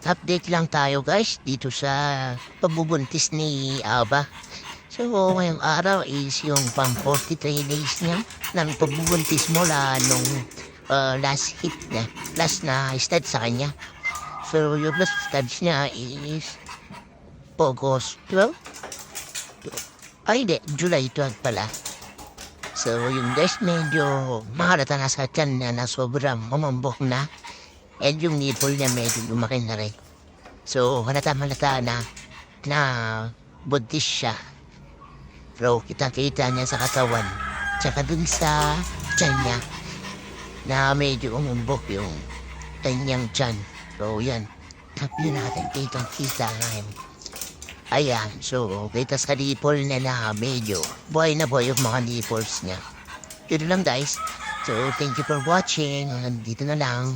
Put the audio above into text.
Update lang tayo guys dito sa pagbubuntis ni Aba. So ngayong araw is yung pang 43 days niya ng pagbubuntis mula nung last hit niya, last na stage sa kanya. So yung last stage niya is August 12? Ay hindi, July 12 pala. So yung guys medyo mahalata na sa tiyan niya na sobrang mamambok na. And yung nipple niya medyo lumaki na rin. So, halata-malata na buntis siya. Pero kita-kita niya sa katawan. Tsaka dun sa tiyan niya na medyo umumbok yung kanyang tiyan. So, yan. Tapos natin kitang-kita ngayon. Ayan. So, kita sa nipple niya na medyo buhay na buhay yung mga nipples niya. Yun lang guys. So, thank you for watching. Dito na lang.